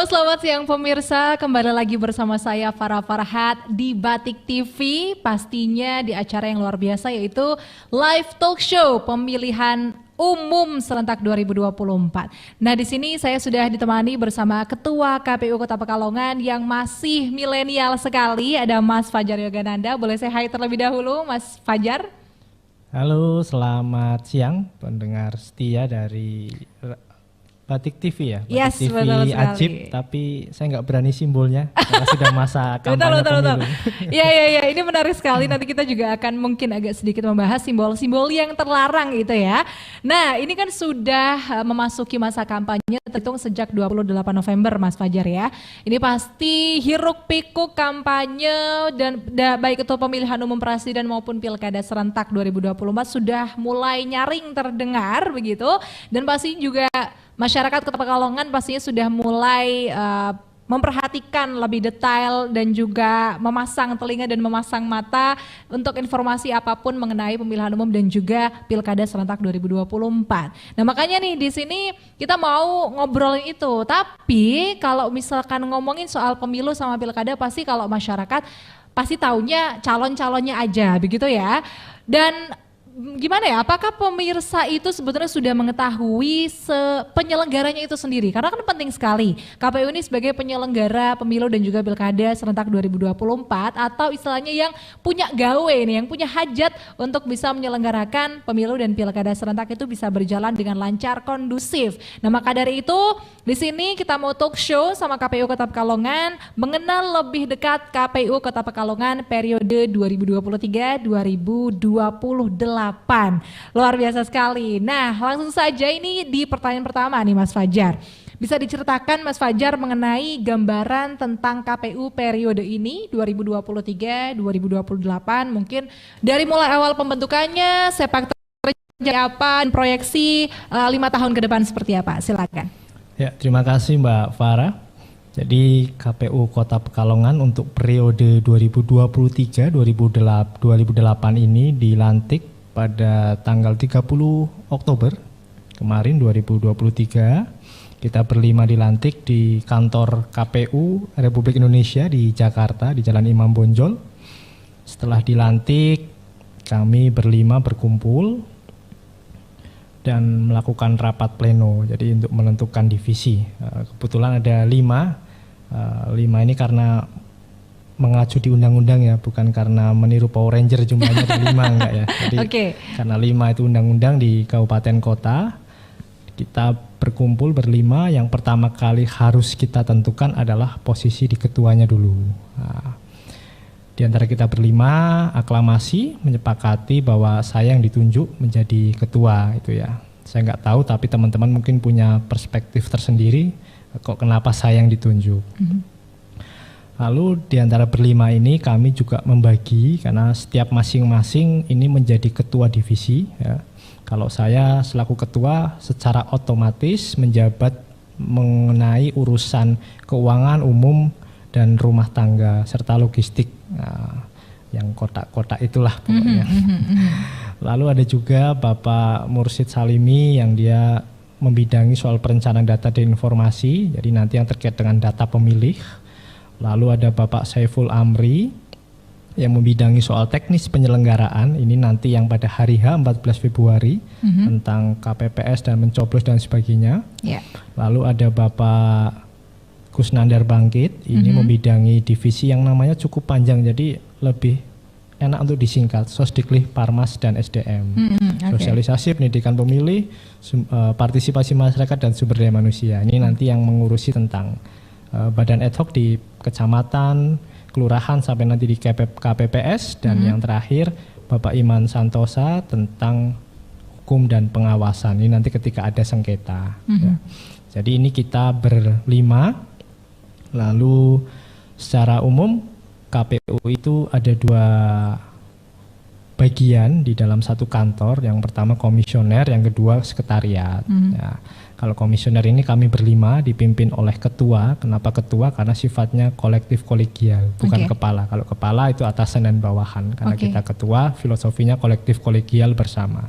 selamat siang pemirsa, kembali lagi bersama saya Farah Farhat di Batik TV, pastinya di acara yang luar biasa yaitu live talk show pemilihan umum serentak 2024. Nah, di sini saya sudah ditemani bersama Ketua KPU Kota Pekalongan yang masih milenial sekali, ada Mas Fajar Yogananda. Boleh saya hai terlebih dahulu, Mas Fajar? Halo, selamat siang pendengar setia dari Batik TV ya, Batik Yes, TV betul Ajib, tapi saya nggak berani simbolnya karena sudah masa kampanye pemilu. Iya, ini menarik sekali. Nanti kita juga akan mungkin agak sedikit membahas simbol-simbol yang terlarang itu ya. Nah, ini kan sudah memasuki masa kampanye terhitung sejak 28 November, Mas Fajar ya. Ini pasti hiruk pikuk kampanye dan baik itu pemilihan umum presiden maupun pilkada serentak 2024 sudah mulai nyaring terdengar begitu, dan pasti juga masyarakat Kota Pekalongan pastinya sudah mulai memperhatikan lebih detail dan juga memasang telinga dan memasang mata untuk informasi apapun mengenai pemilihan umum dan juga pilkada serentak 2024. Nah, makanya nih di sini kita mau ngobrolin itu. Tapi kalau misalkan ngomongin soal pemilu sama pilkada, pasti kalau masyarakat pasti taunya calon-calonnya aja begitu ya. Dan gimana ya, apakah pemirsa itu sebetulnya sudah mengetahui penyelenggaranya itu sendiri? Karena kan penting sekali, KPU ini sebagai penyelenggara pemilu dan juga pilkada serentak 2024 atau istilahnya yang punya gawe nih, yang punya hajat untuk bisa menyelenggarakan pemilu dan pilkada serentak itu bisa berjalan dengan lancar, kondusif. Nah, maka dari itu di sini kita mau talk show sama KPU Kota Pekalongan, mengenal lebih dekat KPU Kota Pekalongan periode 2023-2028. Luar biasa sekali. Nah, langsung saja ini di pertanyaan pertama nih Mas Fajar. Bisa diceritakan Mas Fajar mengenai gambaran tentang KPU periode ini 2023-2028, mungkin dari mulai awal pembentukannya, sepak terjadi apa, dan proyeksi 5 tahun ke depan seperti apa? Silakan. Ya, terima kasih Mbak Farah. Jadi KPU Kota Pekalongan untuk periode 2023-2008 ini dilantik pada tanggal 30 Oktober kemarin 2023. Kita berlima dilantik di kantor KPU Republik Indonesia di Jakarta di Jalan Imam Bonjol. Setelah dilantik, kami berlima berkumpul dan melakukan rapat pleno. Jadi untuk menentukan divisi. Kebetulan ada 5 ini karena mengacu di undang-undang ya, bukan karena meniru Power Ranger jumlahnya ada 5 enggak ya. Jadi karena 5 itu undang-undang di kabupaten kota, kita berkumpul berlima. Yang pertama kali harus kita tentukan adalah posisi di ketuanya dulu. Nah, di antara kita berlima aklamasi menyepakati bahwa saya yang ditunjuk menjadi ketua itu ya. Saya nggak tahu, tapi teman-teman mungkin punya perspektif tersendiri kok kenapa saya yang ditunjuk. Lalu di antara berlima ini kami juga membagi, karena setiap masing-masing ini menjadi ketua divisi ya. Kalau saya selaku ketua secara otomatis menjabat mengenai urusan keuangan umum dan rumah tangga serta logistik. Nah, yang kotak-kotak itulah pokoknya. Lalu ada juga Bapak Mursid Salimi yang dia membidangi soal perencanaan data dan informasi, jadi nanti yang terkait dengan data pemilih. Lalu ada Bapak Saiful Amri yang membidangi soal teknis penyelenggaraan, ini nanti yang pada hari H 14 Februari tentang KPPS dan mencoblos dan sebagainya. Lalu ada Bapak Kusnandar Bangkit, ini membidangi divisi yang namanya cukup panjang, jadi lebih enak untuk disingkat, Sosdiklih, Parmas, dan SDM. Sosialisasi pendidikan pemilih, partisipasi masyarakat, dan sumber daya manusia. Ini nanti yang mengurusi tentang badan ad hoc di kecamatan, kelurahan, sampai nanti di KPPS, dan yang terakhir Bapak Iman Santosa tentang hukum dan pengawasan. Ini nanti ketika ada sengketa. Ya. Jadi ini kita berlima. Lalu secara umum KPU itu ada 2 bagian di dalam satu kantor. Yang pertama komisioner, yang kedua sekretariat. Ya. Kalau komisioner ini kami berlima dipimpin oleh ketua. Kenapa ketua? Karena sifatnya kolektif kolegial, bukan kepala. Kalau kepala itu atasan dan bawahan. Karena kita ketua, filosofinya kolektif kolegial bersama.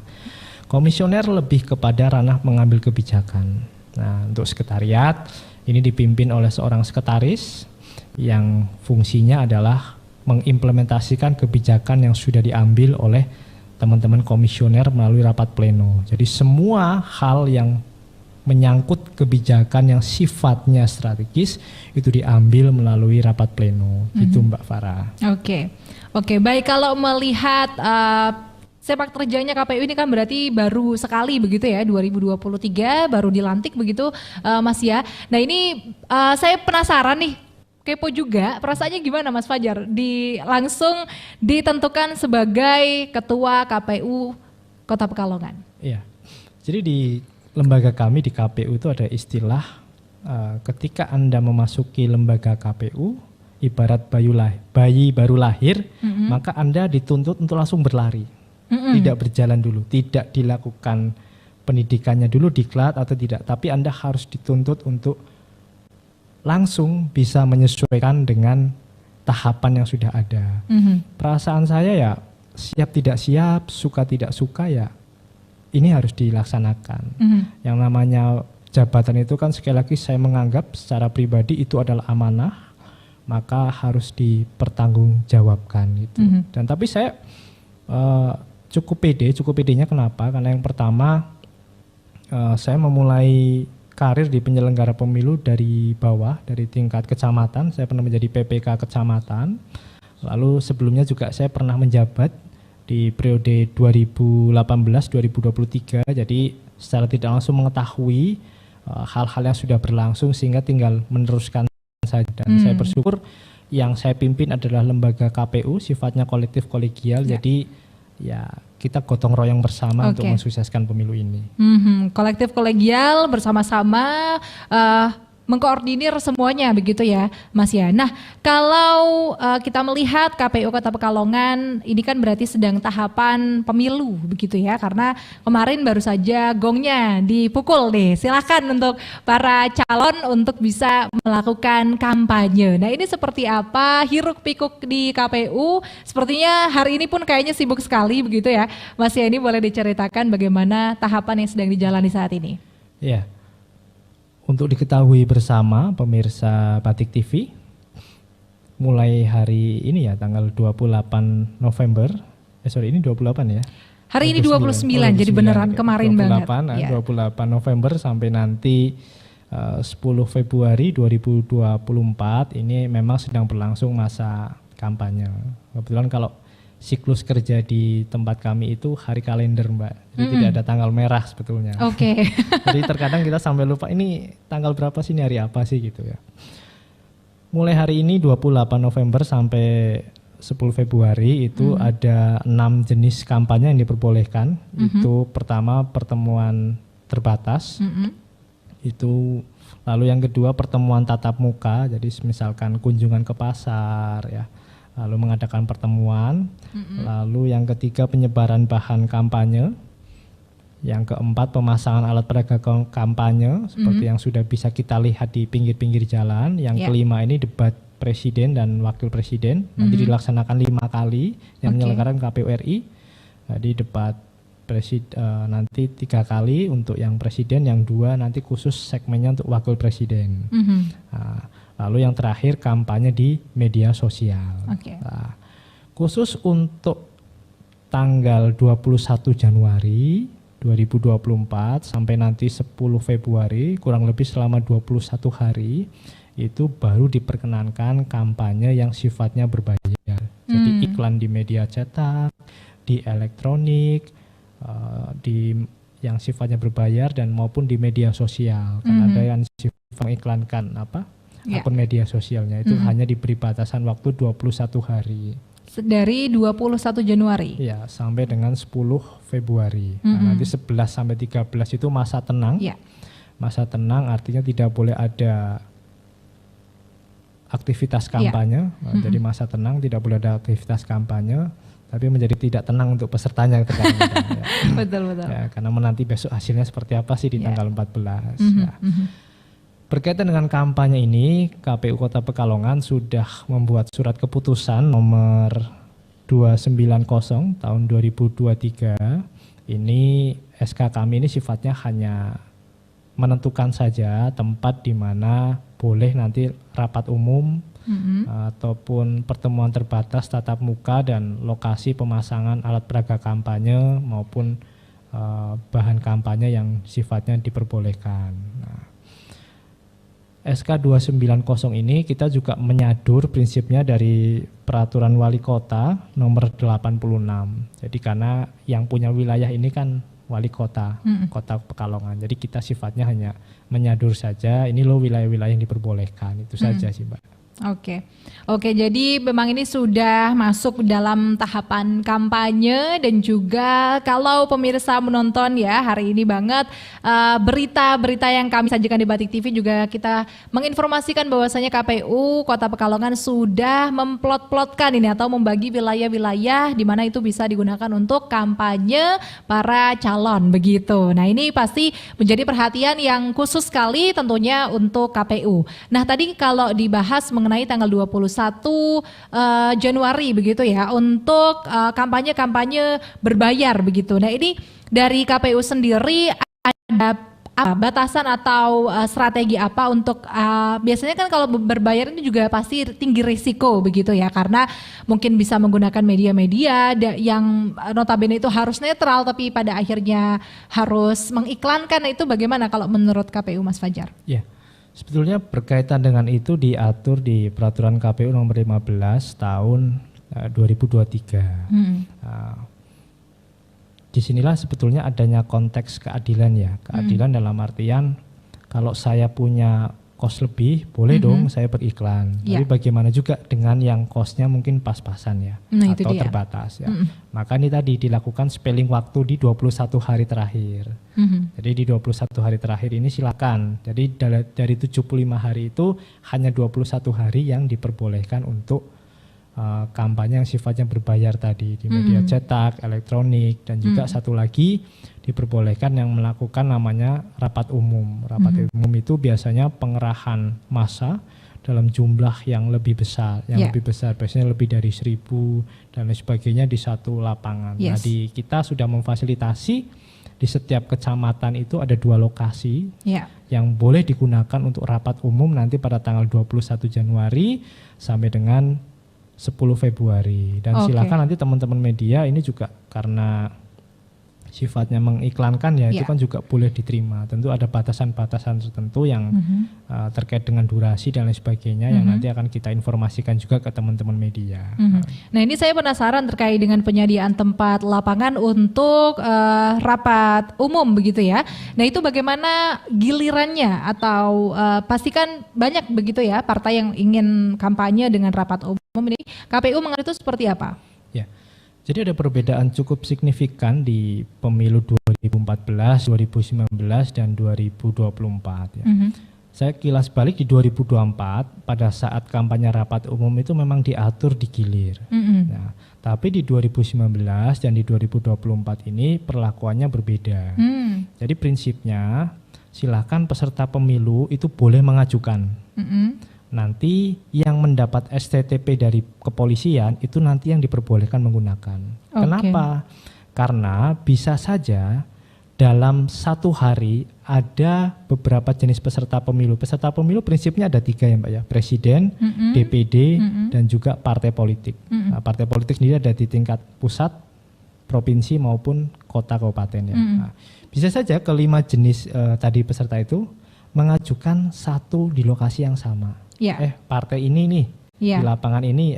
Komisioner lebih kepada ranah mengambil kebijakan. Nah, untuk sekretariat Ini dipimpin oleh seorang sekretaris yang fungsinya adalah mengimplementasikan kebijakan yang sudah diambil oleh teman-teman komisioner melalui rapat pleno. Jadi semua hal yang menyangkut kebijakan yang sifatnya strategis itu diambil melalui rapat pleno. Gitu Mbak Farah. Oke, baik. Kalau melihat sepak terjangnya KPU ini kan berarti baru sekali begitu ya, 2023 baru dilantik begitu Mas ya. Nah ini saya penasaran nih, kepo juga, perasaannya gimana Mas Fajar langsung ditentukan sebagai Ketua KPU Kota Pekalongan? Iya, jadi di lembaga kami di KPU itu ada istilah ketika Anda memasuki lembaga KPU, ibarat bayi baru lahir, maka Anda dituntut untuk langsung berlari, tidak berjalan dulu, tidak dilakukan pendidikannya dulu, diklat atau tidak, tapi Anda harus dituntut untuk langsung bisa menyesuaikan dengan tahapan yang sudah ada. Perasaan saya ya siap tidak siap, suka tidak suka ya ini harus dilaksanakan. Yang namanya jabatan itu kan sekali lagi saya menganggap secara pribadi itu adalah amanah, maka harus dipertanggungjawabkan gitu. Dan tapi saya cukup pedenya kenapa? Karena yang pertama saya memulai karir di penyelenggara pemilu dari bawah, dari tingkat kecamatan. Saya pernah menjadi PPK kecamatan. Lalu sebelumnya juga saya pernah menjabat di periode 2018-2023. Jadi secara tidak langsung mengetahui hal-hal yang sudah berlangsung sehingga tinggal meneruskan saja. Dan saya bersyukur yang saya pimpin adalah lembaga KPU, sifatnya kolektif kolegial. Jadi ya kita gotong royong bersama untuk mensukseskan pemilu ini. Kolektif kolegial bersama-sama mengkoordinir semuanya begitu ya Mas ya. Nah kalau kita melihat KPU Kota Pekalongan ini kan berarti sedang tahapan pemilu begitu ya, karena kemarin baru saja gongnya dipukul nih. Silakan untuk para calon untuk bisa melakukan kampanye. Nah ini seperti apa hiruk pikuk di KPU? Sepertinya hari ini pun kayaknya sibuk sekali begitu ya Mas ya. Ini boleh diceritakan bagaimana tahapan yang sedang dijalani saat ini? Iya. Untuk diketahui bersama pemirsa Batik TV, mulai hari ini ya tanggal 28 November, ini 28 ya? Hari ini 29, jadi beneran kemarin 28, banget. 28 November sampai nanti 10 Februari 2024 ini memang sedang berlangsung masa kampanye. Kebetulan kalau siklus kerja di tempat kami itu hari kalender Mbak, jadi tidak ada tanggal merah sebetulnya. Jadi terkadang kita sampai lupa ini tanggal berapa sih, ini hari apa sih gitu ya. Mulai hari ini 28 November sampai 10 Februari itu ada 6 jenis kampanye yang diperbolehkan. Itu pertama pertemuan terbatas, itu lalu yang kedua pertemuan tatap muka, jadi misalkan kunjungan ke pasar ya, lalu mengadakan pertemuan, lalu yang ketiga penyebaran bahan kampanye, yang keempat pemasangan alat peraga kampanye seperti yang sudah bisa kita lihat di pinggir-pinggir jalan, yang kelima ini debat presiden dan wakil presiden, nanti dilaksanakan 5 kali yang menyelenggarakan KPU RI, jadi debat nanti 3 kali untuk yang presiden, yang 2 nanti khusus segmennya untuk wakil presiden. Lalu yang terakhir kampanye di media sosial. Nah, khusus untuk tanggal 21 Januari 2024 sampai nanti 10 Februari, kurang lebih selama 21 hari, itu baru diperkenankan kampanye yang sifatnya berbayar. Jadi iklan di media cetak, di elektronik, di yang sifatnya berbayar dan maupun di media sosial. Karena ada yang sifat mengiklankan akun media sosialnya itu hanya diberi batasan waktu 21 hari. Dari 21 Januari? Ya, sampai dengan 10 Februari. Nah, nanti 11 sampai 13 itu masa tenang. Masa tenang artinya tidak boleh ada aktivitas kampanye. Jadi masa tenang tidak boleh ada aktivitas kampanye, tapi menjadi tidak tenang untuk pesertanya. Betul. Ya, karena menanti besok hasilnya seperti apa sih di tanggal 14. Berkaitan dengan kampanye ini, KPU Kota Pekalongan sudah membuat surat keputusan nomor 290 tahun 2023. Ini SK kami ini sifatnya hanya menentukan saja tempat di mana boleh nanti rapat umum ataupun pertemuan terbatas tatap muka dan lokasi pemasangan alat peraga kampanye maupun bahan kampanye yang sifatnya diperbolehkan. Nah, SK 290 ini kita juga menyadur prinsipnya dari Peraturan Wali Kota nomor 86. Jadi karena yang punya wilayah ini kan wali kota, Kota Pekalongan. Jadi kita sifatnya hanya menyadur saja, ini loh wilayah-wilayah yang diperbolehkan, itu saja sih Mbak. Oke, jadi memang ini sudah masuk dalam tahapan kampanye dan juga kalau pemirsa menonton ya hari ini banget berita-berita yang kami sajikan di Batik TV juga kita menginformasikan bahwasanya KPU Kota Pekalongan sudah memplot-plotkan ini atau membagi wilayah-wilayah di mana itu bisa digunakan untuk kampanye para calon begitu. Nah ini pasti menjadi perhatian yang khusus sekali tentunya untuk KPU. Nah tadi kalau dibahas mengenai tanggal 21 Januari begitu ya untuk kampanye-kampanye berbayar begitu. Nah ini dari KPU sendiri ada batasan atau strategi apa untuk biasanya kan kalau berbayar ini juga pasti tinggi risiko begitu ya karena mungkin bisa menggunakan media-media yang notabene itu harus netral tapi pada akhirnya harus mengiklankan. Nah, itu bagaimana kalau menurut KPU Mas Fajar? Ya. Sebetulnya berkaitan dengan itu diatur di Peraturan KPU nomor 15 tahun 2023. Disinilah sebetulnya adanya konteks keadilan ya. Keadilan dalam artian kalau saya punya kos lebih, boleh dong saya beriklan. Tapi bagaimana juga dengan yang kosnya mungkin pas-pasan ya, atau terbatas ya. Maka ini tadi dilakukan spelling waktu di 21 hari terakhir. Jadi di 21 hari terakhir ini silakan. Jadi dari 75 hari itu hanya 21 hari yang diperbolehkan untuk kampanye yang sifatnya berbayar tadi di media cetak, elektronik, dan juga satu lagi diperbolehkan yang melakukan namanya rapat umum. Rapat umum itu biasanya pengerahan massa dalam jumlah yang lebih besar, lebih besar biasanya lebih dari 1.000 dan lain sebagainya di satu lapangan. Nah, kita sudah memfasilitasi di setiap kecamatan itu ada 2 lokasi yang boleh digunakan untuk rapat umum nanti pada tanggal 21 Januari sampai dengan 10 Februari. Dan silakan nanti teman-teman media ini juga karena sifatnya mengiklankan ya itu kan juga boleh diterima. Tentu ada batasan-batasan tertentu yang terkait dengan durasi dan lain sebagainya yang nanti akan kita informasikan juga ke teman-teman media. Nah ini saya penasaran terkait dengan penyediaan tempat lapangan untuk rapat umum begitu ya. Nah itu bagaimana gilirannya atau pastikan banyak begitu ya partai yang ingin kampanye dengan rapat umum ini. KPU mengatur itu seperti apa? Ya. Jadi ada perbedaan cukup signifikan di pemilu 2014, 2019, dan 2024 ya. Saya kilas balik di 2024 pada saat kampanye rapat umum itu memang diatur di gilir. Nah, tapi di 2019 dan di 2024 ini perlakuannya berbeda. Jadi prinsipnya silakan peserta pemilu itu boleh mengajukan. Nanti yang mendapat STTP dari kepolisian itu nanti yang diperbolehkan menggunakan. Kenapa? Karena bisa saja dalam satu hari ada beberapa jenis peserta pemilu. Peserta pemilu prinsipnya ada 3 ya Mbak ya, presiden, DPD, dan juga partai politik. Nah, partai politik sendiri ada di tingkat pusat, provinsi maupun kota kabupaten ya. Nah, bisa saja kelima jenis tadi peserta itu mengajukan satu di lokasi yang sama. Partai ini nih di lapangan ini,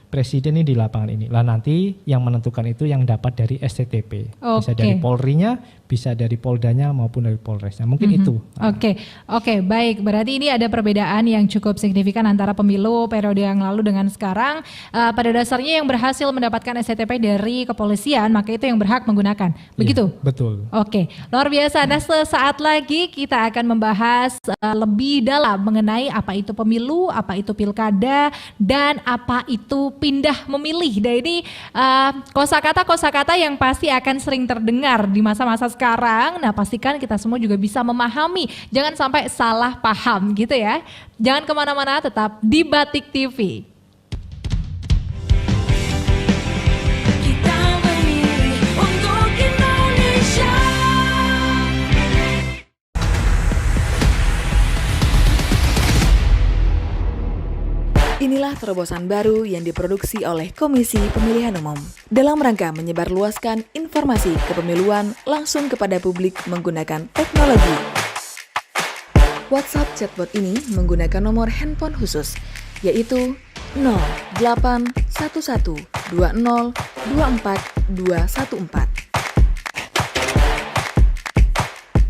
presiden ini di lapangan ini. Lah nanti yang menentukan itu yang dapat dari STTP. Bisa dari Polri-nya, bisa dari Poldanya maupun dari Polresnya. Mungkin itu. Oke, baik. Berarti ini ada perbedaan yang cukup signifikan antara pemilu periode yang lalu dengan sekarang. Pada dasarnya yang berhasil mendapatkan STTP dari kepolisian, maka itu yang berhak menggunakan. Begitu? Betul. Oke, luar biasa. Nah, sesaat lagi kita akan membahas lebih dalam mengenai apa itu pemilu, apa itu pilkada, dan apa itu pindah memilih. Dan ini kosakata-kosakata yang pasti akan sering terdengar di masa-masa sekarang. Nah, pastikan kita semua juga bisa memahami. Jangan sampai salah paham gitu ya. Jangan kemana-mana, tetap di Batik TV. Kita memilih untuk Indonesia. terobosan baru yang diproduksi oleh Komisi Pemilihan Umum dalam rangka menyebarluaskan informasi kepemiluan langsung kepada publik menggunakan teknologi. WhatsApp chatbot ini menggunakan nomor handphone khusus, yaitu 0811202414.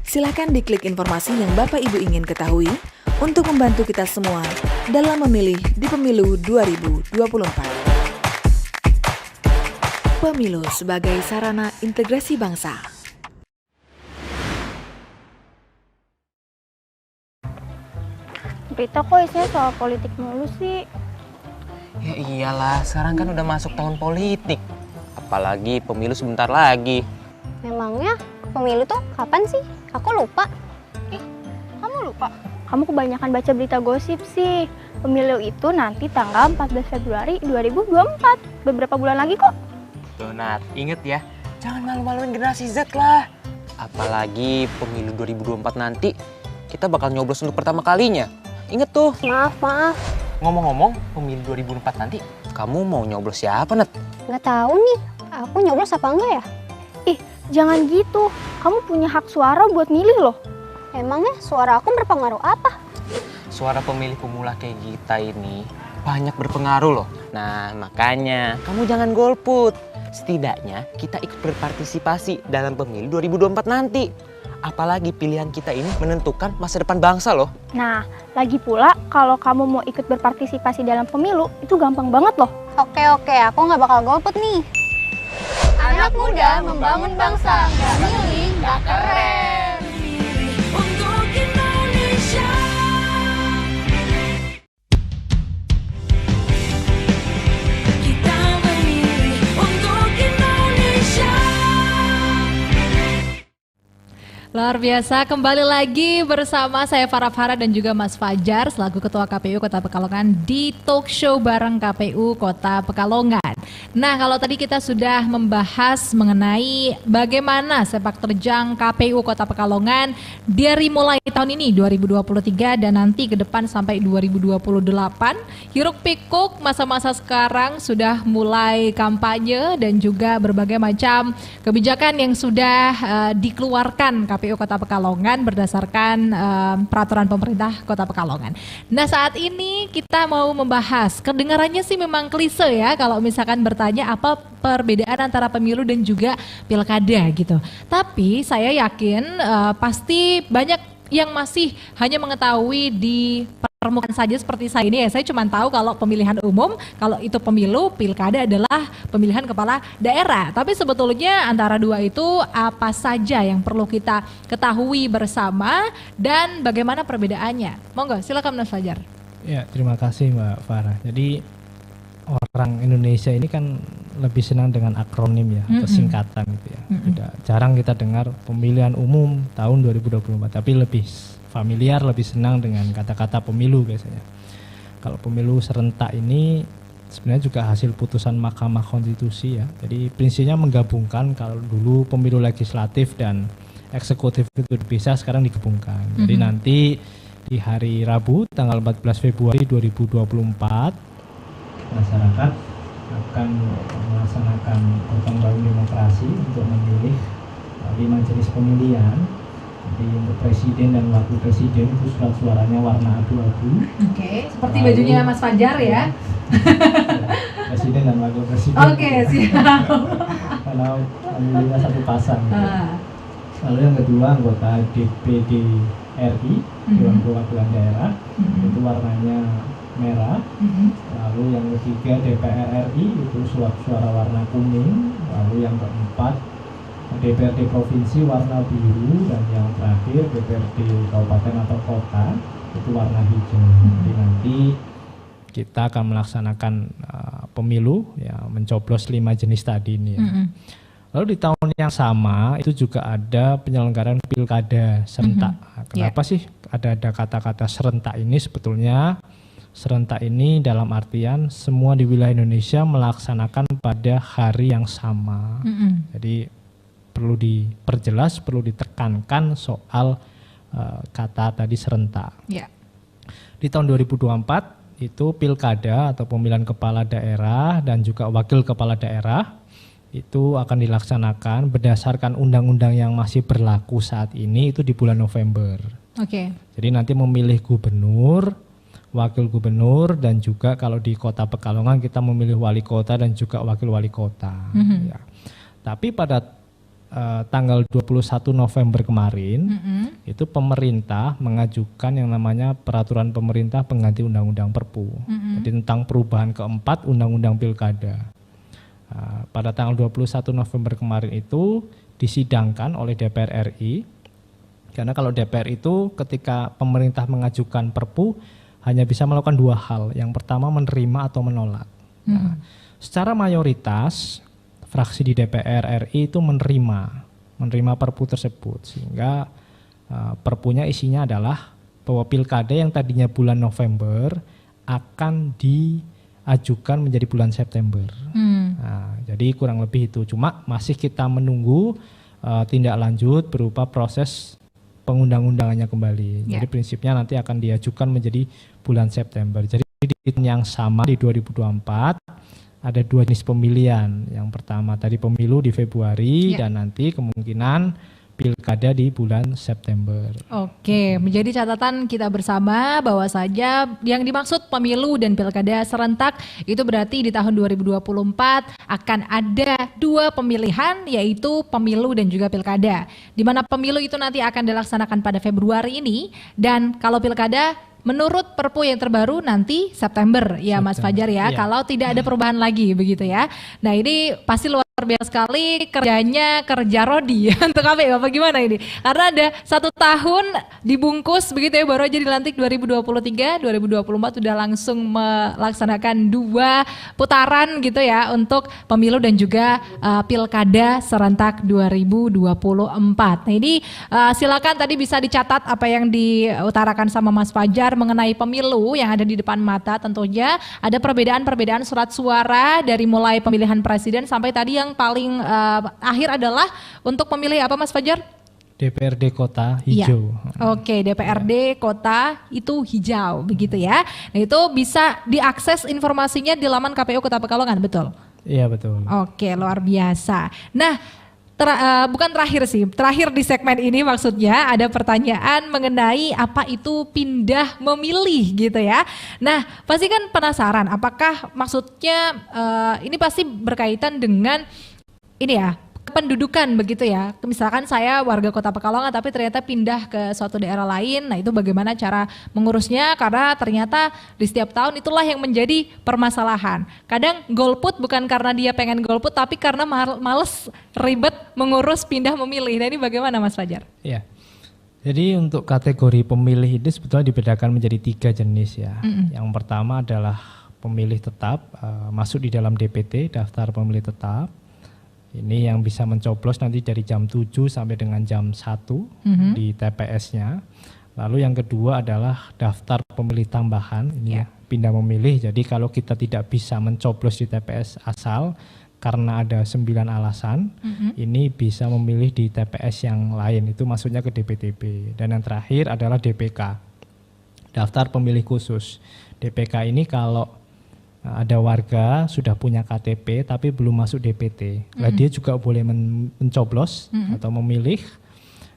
Silakan diklik informasi yang Bapak Ibu ingin ketahui untuk membantu kita semua dalam memilih di Pemilu 2024. Pemilu sebagai sarana integrasi bangsa. Berita kok isinya soal politik mulu sih. Ya iyalah, sekarang kan udah masuk tahun politik. Apalagi pemilu sebentar lagi. Memangnya pemilu tuh kapan sih? Aku lupa. Kamu lupa? Kamu kebanyakan baca berita gosip sih. Pemilu itu nanti tanggal 14 Februari 2024. Beberapa bulan lagi kok. Tuh Nat, inget ya, jangan malu-maluin generasi Z lah. Apalagi pemilu 2024 nanti, kita bakal nyoblos untuk pertama kalinya. Inget tuh. Maaf. Ngomong-ngomong, pemilu 2024 nanti, kamu mau nyoblos siapa, Nat? Nggak tahu nih, aku nyoblos apa enggak ya? Ih, jangan gitu. Kamu punya hak suara buat milih loh. Emangnya suara aku berpengaruh apa? Suara pemilih pemula kayak kita ini banyak berpengaruh loh. Nah, makanya kamu jangan golput. Setidaknya kita ikut berpartisipasi dalam pemilu 2024 nanti. Apalagi pilihan kita ini menentukan masa depan bangsa loh. Nah, lagi pula kalau kamu mau ikut berpartisipasi dalam pemilu, itu gampang banget loh. Oke, aku nggak bakal golput nih. Anak muda membangun bangsa, nggak milih, nggak keren. Untuk Indonesia. Kita memilih untuk Indonesia. Luar biasa, kembali lagi bersama saya Farah Farah dan juga Mas Fajar selaku Ketua KPU Kota Pekalongan di talk show bareng KPU Kota Pekalongan. Nah, kalau tadi kita sudah membahas mengenai bagaimana sepak terjang KPU Kota Pekalongan dari mulai tahun ini 2023 dan nanti ke depan sampai 2028. Hiruk pikuk masa-masa sekarang sudah mulai kampanye dan juga berbagai macam kebijakan yang sudah dikeluarkan KPU Kota Pekalongan berdasarkan peraturan pemerintah Kota Pekalongan. Nah, saat ini kita mau membahas, kedengarannya sih memang klise ya kalau misalkan bertanya apa perbedaan antara pemilu dan juga pilkada gitu. Tapi saya yakin pasti banyak yang masih hanya mengetahui di permukaan saja seperti saya ini ya. Saya cuma tahu kalau pemilihan umum, kalau itu pemilu, pilkada adalah pemilihan kepala daerah. Tapi sebetulnya antara dua itu apa saja yang perlu kita ketahui bersama dan bagaimana perbedaannya? Monggo, silakan Mas Fajar. Ya, terima kasih Mbak Farah. Jadi orang Indonesia ini kan lebih senang dengan akronim ya, atau singkatan gitu ya. Tidak jarang kita dengar pemilihan umum tahun 2024, tapi lebih familiar, lebih senang dengan kata-kata pemilu biasanya. Kalau pemilu serentak ini sebenarnya juga hasil putusan Mahkamah Konstitusi ya. Jadi prinsipnya menggabungkan, kalau dulu pemilu legislatif dan eksekutif itu dipisah, sekarang digabungkan. Jadi nanti di hari Rabu tanggal 14 Februari 2024 masyarakat akan melaksanakan gotong royong demokrasi untuk memilih 5 jenis pemilihan. Jadi untuk presiden dan wakil presiden itu surat suaranya warna abu-abu. Oke, seperti bajunya Mas Fajar ya. Presiden dan wakil presiden. Oke, siap. Kalau pemilihnya satu pasang. Lalu yang kedua anggota DPD RI, Dewan Perwakilan Daerah, itu warnanya merah. Lalu yang ketiga DPR RI itu surat suara warna kuning. Lalu yang keempat DPRD provinsi warna biru, dan yang terakhir DPRD kabupaten atau kota itu warna hijau. Jadi nanti kita akan melaksanakan pemilu ya, mencoblos 5 jenis tadi ini ya. Lalu di tahun yang sama itu juga ada penyelenggaraan pilkada serentak. Kenapa sih ada kata-kata serentak ini? Sebetulnya serentak ini dalam artian semua di wilayah Indonesia melaksanakan pada hari yang sama. Jadi perlu diperjelas, perlu ditekankan soal kata tadi serentak. Ya. Di tahun 2024 itu pilkada atau pemilihan kepala daerah dan juga wakil kepala daerah itu akan dilaksanakan berdasarkan undang-undang yang masih berlaku saat ini itu di bulan November. Oke. Jadi nanti memilih gubernur, wakil gubernur, dan juga kalau di Kota Pekalongan kita memilih wali kota dan juga wakil wali kota. Ya. Tapi pada tanggal 21 November kemarin itu pemerintah mengajukan yang namanya peraturan pemerintah pengganti undang-undang Perpu. Jadi tentang perubahan keempat undang-undang pilkada. Pada tanggal 21 November kemarin itu disidangkan oleh DPR RI. Karena kalau DPR itu ketika pemerintah mengajukan Perpu hanya bisa melakukan dua hal. Yang pertama menerima atau menolak. Nah, secara mayoritas fraksi di DPR RI itu menerima Perpu tersebut, sehingga Perpunya isinya adalah bahwa pilkada yang tadinya bulan November akan diajukan menjadi bulan September. Nah, jadi kurang lebih itu, cuma masih kita menunggu tindak lanjut berupa proses pengundang-undangannya kembali. Jadi prinsipnya nanti akan diajukan menjadi bulan September. Jadi di tahun yang sama di 2024 ada dua jenis pemilihan. Yang pertama tadi pemilu di Februari dan nanti kemungkinan pilkada di bulan September. Oke, menjadi catatan kita bersama bahwa saja yang dimaksud pemilu dan pilkada serentak itu berarti di tahun 2024 akan ada dua pemilihan, yaitu pemilu dan juga pilkada. Di mana pemilu itu nanti akan dilaksanakan pada Februari ini, dan kalau pilkada menurut Perpu yang terbaru nanti September ya Mas Fajar ya, kalau tidak ada perubahan lagi begitu ya. Nah ini pasti luar biasa sekali kerjanya, kerja Rodi untuk KPU, apa gimana ini? Karena ada 1 tahun dibungkus begitu ya, baru aja dilantik 2023, 2024 sudah langsung melaksanakan 2 putaran gitu ya untuk pemilu dan juga pilkada serentak 2024. Nah ini silakan tadi bisa dicatat apa yang diutarakan sama Mas Fajar mengenai pemilu yang ada di depan mata. Tentunya ada perbedaan-perbedaan surat suara dari mulai pemilihan presiden sampai tadi yang paling akhir adalah untuk pemilih apa Mas Fajar? DPRD Kota hijau. Oke, DPRD Kota itu hijau begitu ya. Nah itu bisa diakses informasinya di laman KPU Kota Pekalongan, betul? Iya betul. Oke, luar biasa. Nah bukan terakhir sih, terakhir di segmen ini maksudnya ada pertanyaan mengenai apa itu pindah memilih gitu ya. Nah pasti kan penasaran apakah maksudnya ini pasti berkaitan dengan ini ya, pendudukan begitu ya. Misalkan saya warga Kota Pekalongan tapi ternyata pindah ke suatu daerah lain. Nah itu bagaimana cara mengurusnya, karena ternyata di setiap tahun itulah yang menjadi permasalahan. Kadang golput bukan karena dia pengen golput tapi karena males ribet mengurus pindah memilih. Nah ini bagaimana Mas Fajar? Iya. Jadi untuk kategori pemilih ini sebetulnya dibedakan menjadi 3 jenis ya. Yang pertama adalah pemilih tetap, masuk di dalam DPT, daftar pemilih tetap. Ini yang bisa mencoblos nanti dari jam 7 sampai dengan jam 1 di TPS-nya. Lalu yang kedua adalah daftar pemilih tambahan, ini pindah memilih. Jadi kalau kita tidak bisa mencoblos di TPS asal karena ada 9 alasan, ini bisa memilih di TPS yang lain, itu maksudnya ke DPTB. Dan yang terakhir adalah DPK, daftar pemilih khusus. DPK ini kalau ada warga sudah punya KTP tapi belum masuk DPT, dia juga boleh mencoblos atau memilih,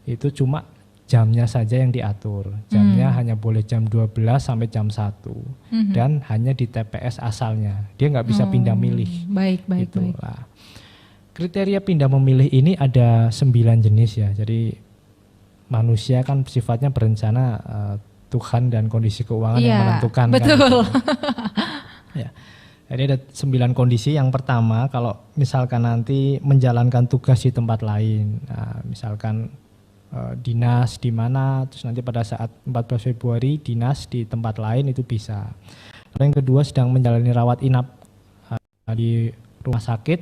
itu cuma jamnya saja yang diatur. Jamnya hanya boleh jam 12 sampai jam 1 dan hanya di TPS asalnya, dia nggak bisa pindah milih. Baik. Kriteria pindah memilih ini ada 9 jenis ya. Jadi manusia kan sifatnya berencana, Tuhan dan kondisi keuangan yang menentukan. Betul. Ya. Jadi ada 9 kondisi. Yang pertama, kalau misalkan nanti menjalankan tugas di tempat lain, nah, misalkan dinas di mana, terus nanti pada saat 14 Februari dinas di tempat lain, itu bisa. Lalu yang kedua, sedang menjalani rawat inap di rumah sakit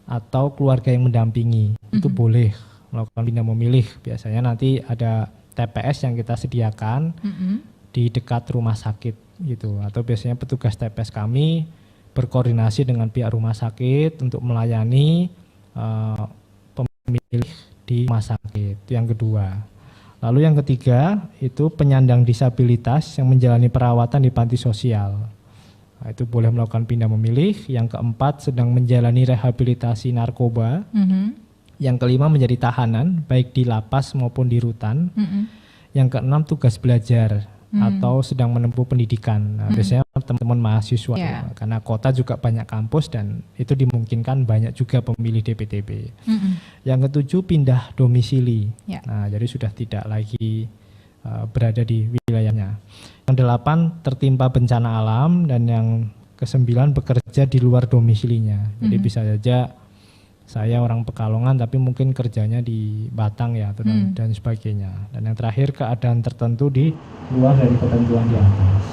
atau keluarga yang mendampingi, itu boleh melakukan pindah memilih. Biasanya nanti ada TPS yang kita sediakan di dekat rumah sakit gitu, atau biasanya petugas TPS kami berkoordinasi dengan pihak rumah sakit untuk melayani pemilih di rumah sakit. Itu yang kedua. Lalu yang ketiga itu penyandang disabilitas yang menjalani perawatan di panti sosial. Nah, itu boleh melakukan pindah memilih. Yang keempat sedang menjalani rehabilitasi narkoba. Yang kelima menjadi tahanan baik di lapas maupun di rutan. Yang keenam tugas belajar atau sedang menempuh pendidikan. Nah, biasanya teman-teman mahasiswa karena kota juga banyak kampus dan itu dimungkinkan banyak juga pemilih DPTB. Yang ketujuh pindah domisili. Nah, jadi sudah tidak lagi berada di wilayahnya. Yang delapan tertimpa bencana alam dan yang kesembilan bekerja di luar domisilinya. Jadi bisa saja saya orang Pekalongan tapi mungkin kerjanya di Batang ya dan sebagainya. Dan yang terakhir keadaan tertentu di luar dari ketentuan di atas.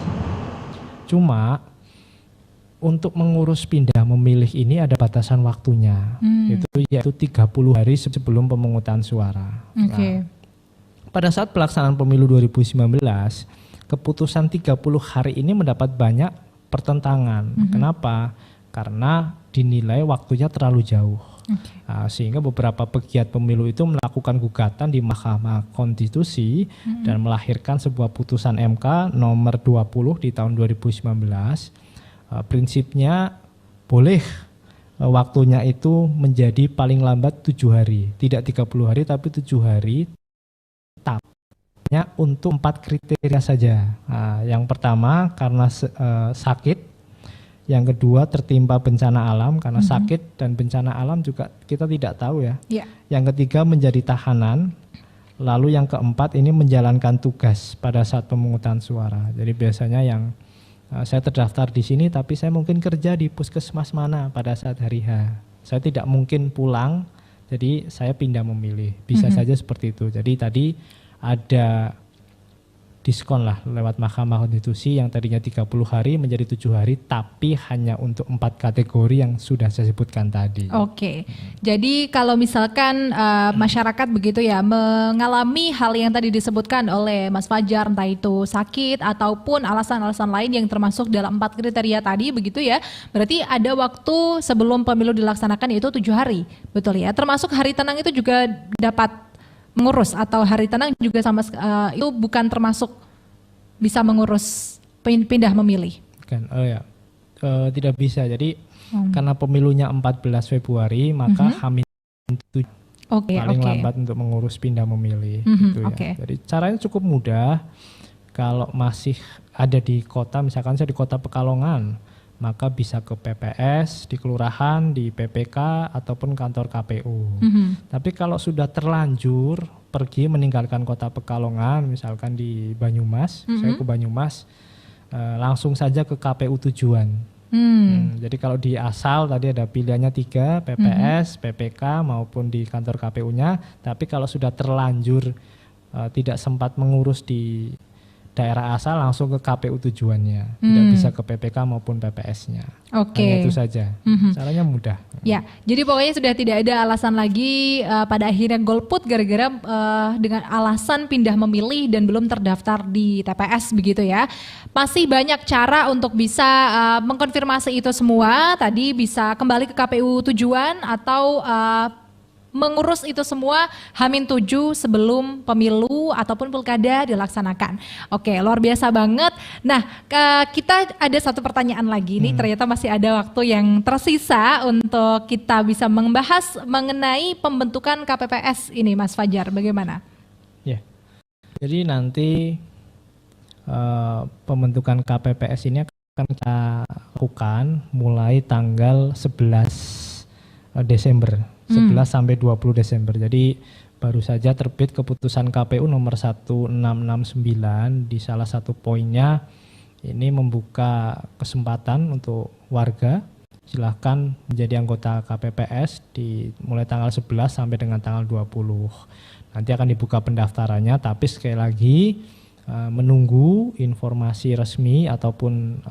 Cuma untuk mengurus pindah memilih ini ada batasan waktunya. Itu yaitu 30 hari sebelum pemungutan suara. Nah, pada saat pelaksanaan pemilu 2019, keputusan 30 hari ini mendapat banyak pertentangan. Kenapa? Karena dinilai waktunya terlalu jauh. Nah, sehingga beberapa pegiat pemilu itu melakukan gugatan di Mahkamah Konstitusi dan melahirkan sebuah putusan MK nomor 20 di tahun 2019. Prinsipnya boleh waktunya itu menjadi paling lambat 7 hari, tidak 30 hari tapi 7 hari. Tapi untuk 4 kriteria saja. Nah, yang pertama karena sakit. Yang kedua tertimpa bencana alam karena sakit dan bencana alam juga kita tidak tahu ya. Yang ketiga menjadi tahanan. Lalu yang keempat ini menjalankan tugas pada saat pemungutan suara. Jadi biasanya yang saya terdaftar di sini tapi saya mungkin kerja di puskesmas mana pada saat hari H. Saya tidak mungkin pulang, jadi saya pindah memilih. Bisa saja seperti itu. Jadi tadi ada diskon lah lewat Mahkamah Konstitusi yang tadinya 30 hari menjadi 7 hari tapi hanya untuk 4 kategori yang sudah saya sebutkan tadi. Jadi kalau misalkan masyarakat begitu ya mengalami hal yang tadi disebutkan oleh Mas Fajar, entah itu sakit ataupun alasan-alasan lain yang termasuk dalam 4 kriteria tadi begitu ya, berarti ada waktu sebelum pemilu dilaksanakan yaitu 7 hari, betul ya? Termasuk hari tenang itu juga dapat mengurus atau hari tenang juga sama itu bukan termasuk bisa mengurus pindah memilih? Kan, tidak bisa. Jadi karena pemilunya 14 Februari maka H-7 paling lambat untuk mengurus pindah memilih. Gitu ya. Jadi caranya cukup mudah. Kalau masih ada di kota, misalkan saya di kota Pekalongan, maka bisa ke PPS, di kelurahan, di PPK, ataupun kantor KPU. Tapi kalau sudah terlanjur pergi meninggalkan kota Pekalongan, misalkan di Banyumas, saya ke Banyumas, langsung saja ke KPU tujuan. Jadi kalau di asal tadi ada pilihannya 3, PPS, PPK, maupun di kantor KPU-nya. Tapi kalau sudah terlanjur tidak sempat mengurus di daerah asal langsung ke KPU tujuannya, tidak bisa ke PPK maupun PPS-nya. Hanya itu saja, caranya mudah. Ya, jadi pokoknya sudah tidak ada alasan lagi pada akhirnya golput gara-gara dengan alasan pindah memilih dan belum terdaftar di TPS begitu ya. Masih banyak cara untuk bisa mengkonfirmasi itu semua. Tadi bisa kembali ke KPU tujuan atau mengurus itu semua H-7 sebelum pemilu ataupun pilkada dilaksanakan. Oke, luar biasa banget. Nah, kita ada satu pertanyaan lagi nih, ternyata masih ada waktu yang tersisa untuk kita bisa membahas mengenai pembentukan KPPS ini, Mas Fajar, bagaimana? Ya, jadi nanti pembentukan KPPS ini akan kita lakukan mulai tanggal 11 Desember. 11 sampai 20 Desember. Jadi baru saja terbit keputusan KPU nomor 1669 di salah satu poinnya ini membuka kesempatan untuk warga silahkan menjadi anggota KPPS mulai tanggal 11 sampai dengan tanggal 20. Nanti akan dibuka pendaftarannya, tapi sekali lagi menunggu informasi resmi ataupun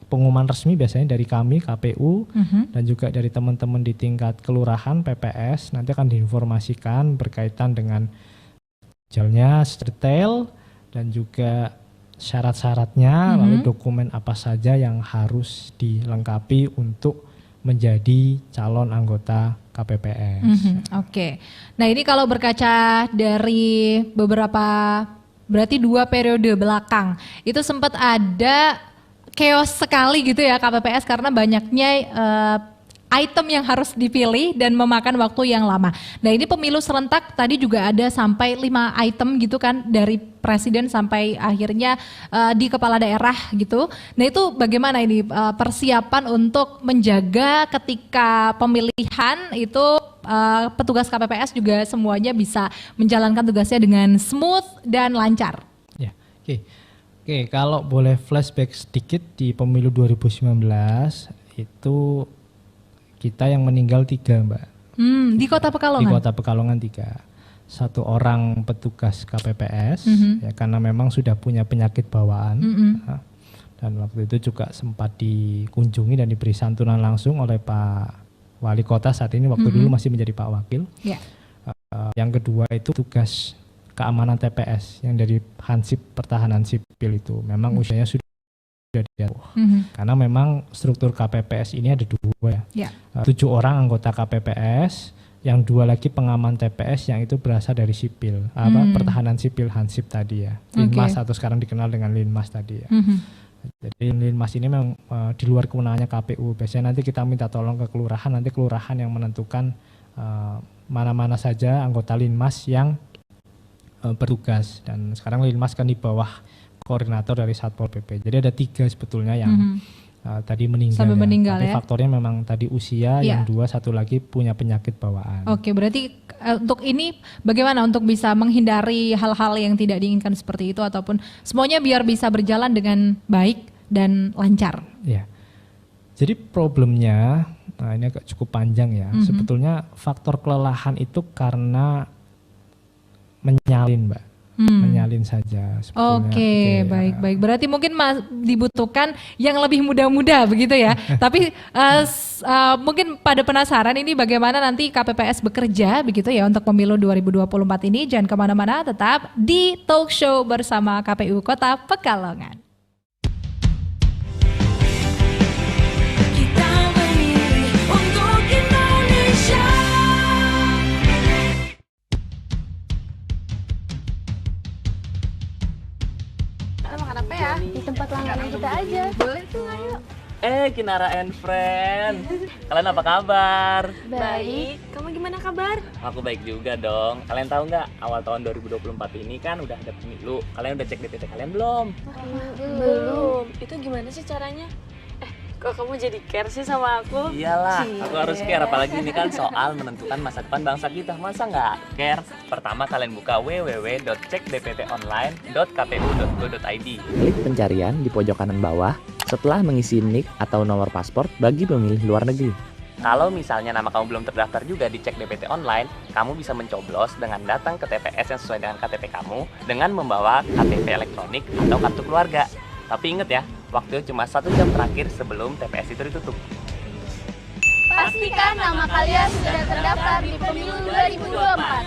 pengumuman resmi biasanya dari kami KPU dan juga dari teman-teman di tingkat kelurahan PPS. Nanti akan diinformasikan berkaitan dengan jalurnya detail dan juga syarat-syaratnya, lalu dokumen apa saja yang harus dilengkapi untuk menjadi calon anggota KPPS. Oke. Nah ini kalau berkaca dari beberapa, berarti 2 periode belakang, itu sempat ada chaos sekali gitu ya KPPS karena banyaknya item yang harus dipilih dan memakan waktu yang lama. Nah ini pemilu serentak tadi juga ada sampai 5 item gitu kan, dari presiden sampai akhirnya di kepala daerah gitu. Nah itu bagaimana ini persiapan untuk menjaga ketika pemilihan itu petugas KPPS juga semuanya bisa menjalankan tugasnya dengan smooth dan lancar. Ya, oke, kalau boleh flashback sedikit di pemilu 2019 itu kita yang meninggal 3, Mbak. Di Kota Pekalongan? Di Kota Pekalongan 3. 1 orang petugas KPPS, ya, karena memang sudah punya penyakit bawaan. Dan waktu itu juga sempat dikunjungi dan diberi santunan langsung oleh Pak Wali Kota saat ini, waktu dulu masih menjadi Pak Wakil. Yeah. Yang kedua itu tugas keamanan TPS yang dari Hansip Pertahanan Sipil itu. Memang usianya sudah karena memang struktur KPPS ini ada 2 ya. 7 orang anggota KPPS, yang 2 lagi pengaman TPS yang itu berasal dari sipil, pertahanan sipil Hansip tadi ya. Linmas atau sekarang dikenal dengan Linmas tadi ya. Jadi Linmas ini memang di luar kewenangannya KPU. Biasanya nanti kita minta tolong ke kelurahan, nanti kelurahan yang menentukan mana-mana saja anggota Linmas yang bertugas. Dan sekarang Linmas kan di bawah koordinator dari Satpol PP. Jadi ada 3 sebetulnya yang tadi meninggal. Sampai ya. meninggal. Tapi ya. faktornya memang tadi usia, yang 2 satu lagi punya penyakit bawaan. Oke, berarti untuk ini bagaimana untuk bisa menghindari hal-hal yang tidak diinginkan seperti itu, ataupun semuanya biar bisa berjalan dengan baik dan lancar? Ya. Jadi problemnya, nah ini agak cukup panjang ya. Sebetulnya faktor kelelahan itu karena menyalin, Mbak. Menyalin saja sebetulnya. Oke, baik. Berarti mungkin dibutuhkan yang lebih muda-muda begitu ya. Tapi mungkin pada penasaran ini bagaimana nanti KPPS bekerja begitu ya untuk pemilu 2024 ini. Jangan kemana-mana, tetap di Talk Show bersama KPU Kota Pekalongan. Kita memilih untuk Indonesia. Di tempat langganan kita aja. Boleh tuh, ayo. Kinara and Friend. Kalian apa kabar? Baik. Kamu gimana kabar? Aku baik juga dong. Kalian tahu nggak, awal tahun 2024 ini kan udah ada pemilu. Kalian udah cek DPT kalian belum? Belum. Itu gimana sih caranya? Kok kamu jadi care sih sama aku? Iyalah, aku harus care. Apalagi ini kan soal menentukan masa depan bangsa kita. Masa nggak care? Pertama kalian buka www.cekdptonline.kpu.go.id. Klik pencarian di pojok kanan bawah setelah mengisi NIK atau nomor paspor bagi pemilih luar negeri. Kalau misalnya nama kamu belum terdaftar juga di Cek DPT Online, kamu bisa mencoblos dengan datang ke TPS yang sesuai dengan KTP kamu dengan membawa KTP elektronik atau kartu keluarga. Tapi ingat ya, waktu cuma 1 jam terakhir sebelum TPS itu ditutup. Pastikan nama kalian sudah terdaftar di pemilu 2024.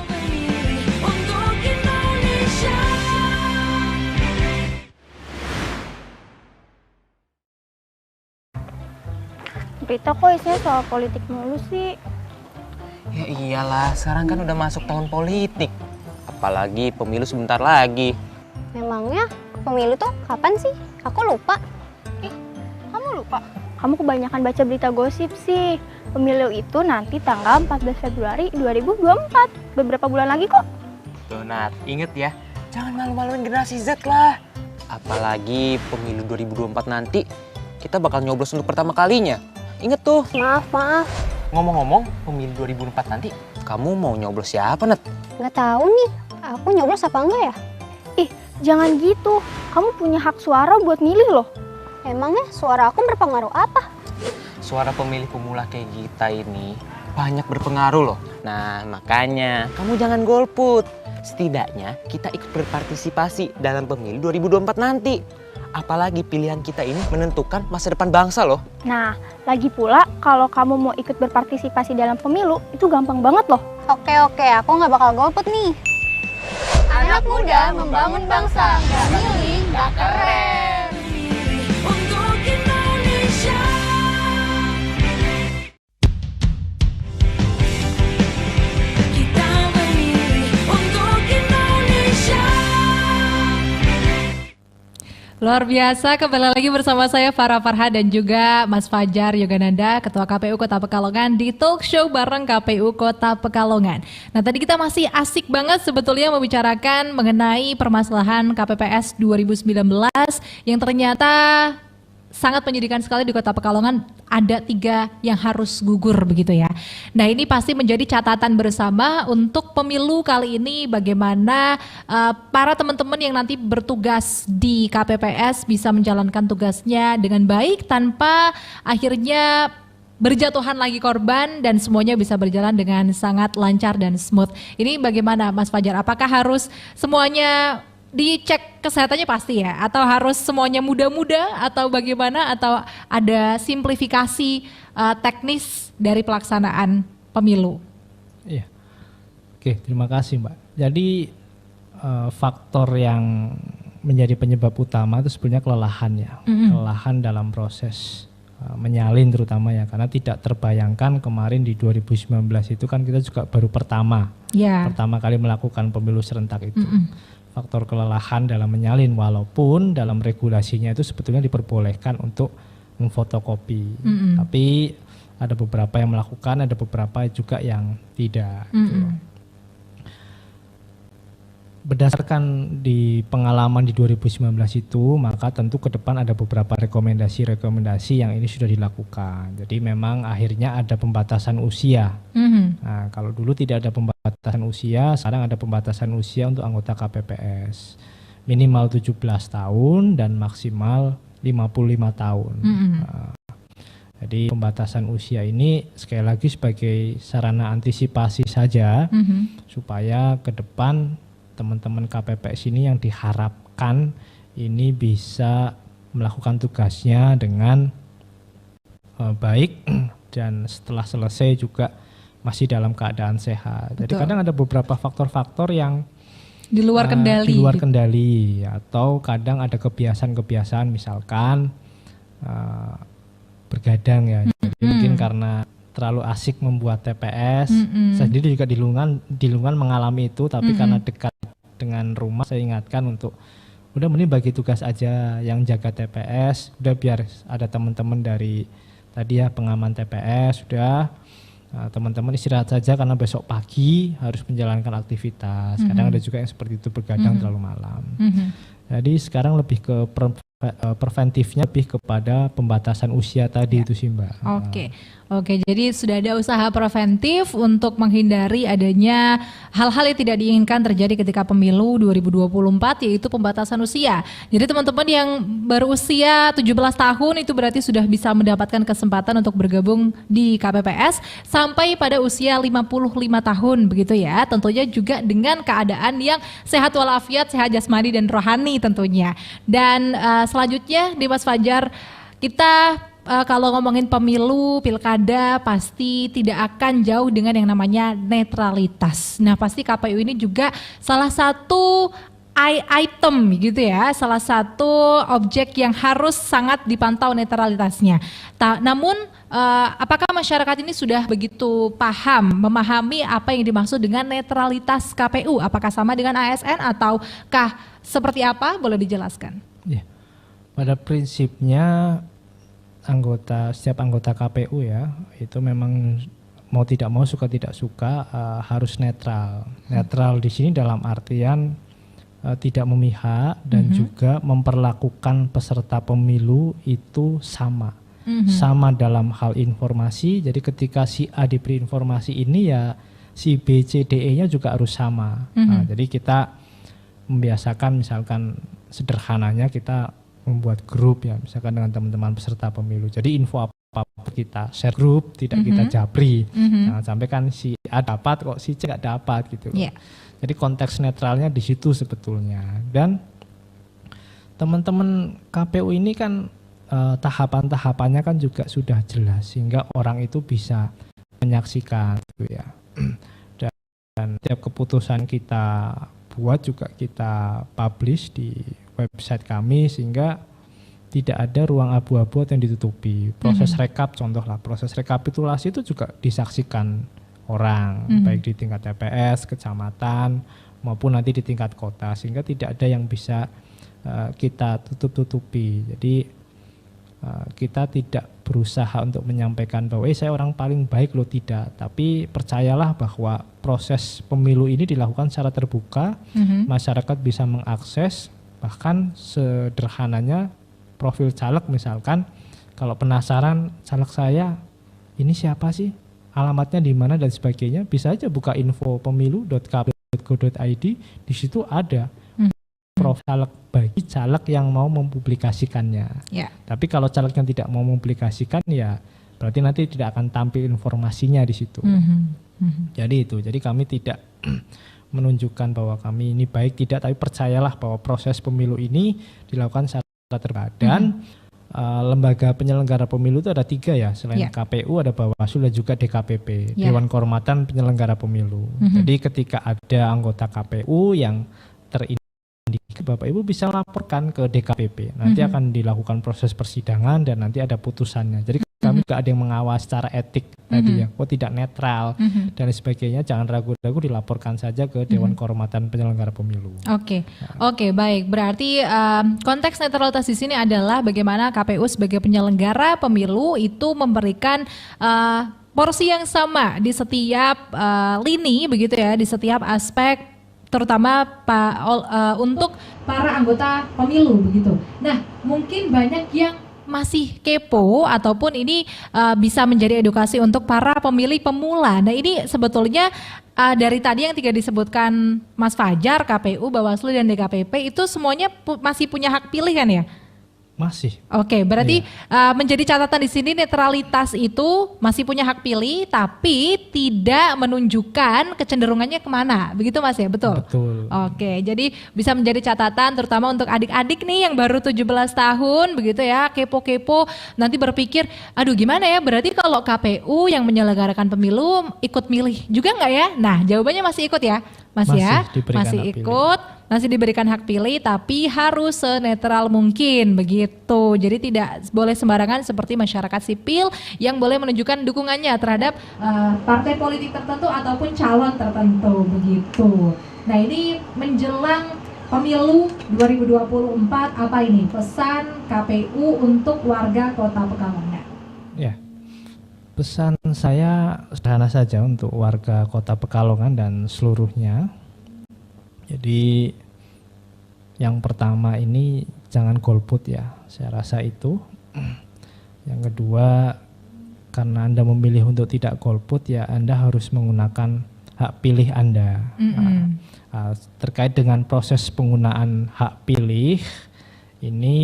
Untuk Indonesia. Berita kok isinya soal politik mulu sih. Ya iyalah, sekarang kan udah masuk tahun politik. Apalagi pemilu sebentar lagi. Memangnya pemilu tuh kapan sih? Aku lupa. Kamu lupa? Kamu kebanyakan baca berita gosip sih. Pemilu itu nanti tanggal 14 Februari 2024. Beberapa bulan lagi kok. Donat, inget ya, jangan malu-maluin generasi Z lah. Apalagi pemilu 2024 nanti, kita bakal nyoblos untuk pertama kalinya. Inget tuh. Maaf. Ngomong-ngomong, pemilu 2024 nanti, kamu mau nyoblos siapa, Net? Nggak tahu nih, aku nyoblos apa enggak ya? Jangan gitu, kamu punya hak suara buat milih loh. Emangnya suara aku berpengaruh apa? Suara pemilih pemula kayak kita ini banyak berpengaruh loh. Nah, makanya kamu jangan golput. Setidaknya kita ikut berpartisipasi dalam pemilu 2024 nanti. Apalagi pilihan kita ini menentukan masa depan bangsa loh. Nah, lagi pula kalau kamu mau ikut berpartisipasi dalam pemilu, itu gampang banget loh. Oke, aku nggak bakal golput nih. Anak muda membangun bangsa, nggak milih, nggak keren. Untuk Indonesia. Luar biasa, kembali lagi bersama saya Farah Farha dan juga Mas Fajar Yogananda, Ketua KPU Kota Pekalongan di Talk Show bareng KPU Kota Pekalongan. Nah, tadi kita masih asik banget sebetulnya membicarakan mengenai permasalahan KPPS 2019 yang ternyata sangat menyedihkan sekali di Kota Pekalongan, ada 3 yang harus gugur begitu ya. Nah, ini pasti menjadi catatan bersama untuk pemilu kali ini, bagaimana para teman-teman yang nanti bertugas di KPPS bisa menjalankan tugasnya dengan baik tanpa akhirnya berjatuhan lagi korban dan semuanya bisa berjalan dengan sangat lancar dan smooth. Ini bagaimana Mas Fajar? Apakah harus semuanya dicek kesehatannya pasti ya, atau harus semuanya muda-muda, atau bagaimana, atau ada simplifikasi teknis dari pelaksanaan pemilu? Iya, oke, terima kasih Mbak. Jadi faktor yang menjadi penyebab utama itu sebenarnya kelelahan ya, kelelahan dalam proses menyalin terutama ya, karena tidak terbayangkan kemarin di 2019 itu kan kita juga baru pertama kali melakukan pemilu serentak itu. Faktor kelelahan dalam menyalin, walaupun dalam regulasinya itu sebetulnya diperbolehkan untuk memfotokopi, tapi ada beberapa yang melakukan, ada beberapa juga yang tidak. Gitu. Berdasarkan di pengalaman di 2019 itu, maka tentu ke depan ada beberapa rekomendasi yang ini sudah dilakukan. Jadi memang akhirnya ada pembatasan usia. Nah, kalau dulu tidak ada pembatasan usia, sekarang ada pembatasan usia untuk anggota KPPS. Minimal 17 tahun dan maksimal 55 tahun. Jadi pembatasan usia ini sekali lagi sebagai sarana antisipasi saja, supaya ke depan teman-teman KPPS ini yang diharapkan ini bisa melakukan tugasnya dengan baik dan setelah selesai juga masih dalam keadaan sehat. Jadi kadang ada beberapa faktor-faktor yang di luar kendali, atau kadang ada kebiasaan-kebiasaan misalkan bergadang ya. Jadi mungkin karena terlalu asik membuat TPS. Saya sendiri juga di Lungan mengalami itu, tapi karena dekat dengan rumah saya ingatkan untuk udah mending bagi tugas aja yang jaga TPS, udah biar ada teman-teman dari tadi ya pengaman TPS, udah teman-teman istirahat saja karena besok pagi harus menjalankan aktivitas. Kadang ada juga yang seperti itu bergadang terlalu malam. Jadi sekarang lebih ke preventifnya lebih kepada pembatasan usia tadi itu sih Mbak. Oke, jadi sudah ada usaha preventif untuk menghindari adanya hal-hal yang tidak diinginkan terjadi ketika pemilu 2024, yaitu pembatasan usia. Jadi teman-teman yang berusia 17 tahun itu berarti sudah bisa mendapatkan kesempatan untuk bergabung di KPPS sampai pada usia 55 tahun begitu ya. Tentunya juga dengan keadaan yang sehat walafiat, sehat jasmani dan rohani tentunya. Dan selanjutnya di Mas Fajar, kita kalau ngomongin pemilu, pilkada pasti tidak akan jauh dengan yang namanya netralitas. Nah, pasti KPU ini juga salah satu item gitu ya, salah satu objek yang harus sangat dipantau netralitasnya. Namun apakah masyarakat ini sudah begitu memahami apa yang dimaksud dengan netralitas KPU? Apakah sama dengan ASN ataukah seperti apa? Boleh dijelaskan? Ya, pada prinsipnya setiap anggota KPU ya itu memang mau tidak mau, suka tidak suka harus netral. Netral di sini dalam artian tidak memihak dan juga memperlakukan peserta pemilu itu sama. Sama dalam hal informasi. Jadi ketika si A diberi informasi ini ya si B, C, D, E-nya juga harus sama. Nah, jadi kita membiasakan misalkan sederhananya kita membuat grup ya, misalkan dengan teman-teman peserta pemilu. Jadi info apa kita share grup, tidak kita japri. Jangan sampai kan si A dapat kok si C nggak dapat gitu. Jadi konteks netralnya di situ sebetulnya. Dan teman-teman KPU ini kan tahapan-tahapannya kan juga sudah jelas sehingga orang itu bisa menyaksikan gitu ya. Dan setiap keputusan kita buat juga kita publish di website kami sehingga tidak ada ruang abu-abu yang ditutupi. Proses proses rekapitulasi itu juga disaksikan orang, baik di tingkat TPS, kecamatan maupun nanti di tingkat kota, sehingga tidak ada yang bisa kita tutup-tutupi. Jadi kita tidak berusaha untuk menyampaikan bahwa saya orang paling baik loh, tidak. Tapi percayalah bahwa proses pemilu ini dilakukan secara terbuka, masyarakat bisa mengakses, bahkan sederhananya profil caleg misalkan, kalau penasaran caleg saya ini siapa sih, alamatnya di mana dan sebagainya, bisa aja buka info pemilu.kpu.go.id, di situ ada profil caleg bagi caleg yang mau mempublikasikannya. Tapi kalau caleg yang tidak mau mempublikasikan, ya berarti nanti tidak akan tampil informasinya di situ. Jadi kami tidak menunjukkan bahwa kami ini baik, tidak, tapi percayalah bahwa proses pemilu ini dilakukan secara terbuka. Dan lembaga penyelenggara pemilu itu ada 3 ya, selain KPU ada Bawaslu dan juga DKPP, Dewan Kehormatan Penyelenggara Pemilu. Jadi ketika ada anggota KPU yang terindikasi, Bapak Ibu bisa laporkan ke DKPP. Nanti akan dilakukan proses persidangan dan nanti ada putusannya. Jadi kami juga ada yang mengawasi secara etik tadi ya, kok tidak netral dan sebagainya. Jangan ragu-ragu, dilaporkan saja ke Dewan Kehormatan Penyelenggara Pemilu. Oke, baik. Berarti konteks netralitas di sini adalah bagaimana KPU sebagai penyelenggara pemilu itu memberikan porsi yang sama di setiap lini, begitu ya, di setiap aspek, terutama untuk para anggota pemilu begitu. Nah, mungkin banyak yang masih kepo ataupun ini bisa menjadi edukasi untuk para pemilih pemula. Nah, ini sebetulnya dari tadi yang 3 disebutkan Mas Fajar, KPU, Bawaslu dan DKPP itu semuanya masih punya hak pilih kan ya? Masih. Oke, berarti menjadi catatan di sini netralitas itu masih punya hak pilih, tapi tidak menunjukkan kecenderungannya kemana, begitu Mas ya, betul? Betul. Oke, jadi bisa menjadi catatan terutama untuk adik-adik nih yang baru 17 tahun, begitu ya, kepo-kepo, nanti berpikir, aduh gimana ya, berarti kalau KPU yang menyelenggarakan pemilu ikut milih juga nggak ya? Nah, jawabannya masih ikut ya, Mas ya, masih ikut. Masih diberikan hak pilih, tapi harus senetral mungkin begitu. Jadi tidak boleh sembarangan seperti masyarakat sipil yang boleh menunjukkan dukungannya terhadap partai politik tertentu ataupun calon tertentu begitu. Nah, ini menjelang pemilu 2024, apa ini pesan KPU untuk warga Kota Pekalongan? Ya, pesan saya sederhana saja untuk warga Kota Pekalongan dan seluruhnya. Jadi yang pertama ini jangan golput ya, saya rasa itu. Yang kedua, karena Anda memilih untuk tidak golput ya Anda harus menggunakan hak pilih Anda. Terkait dengan proses penggunaan hak pilih ini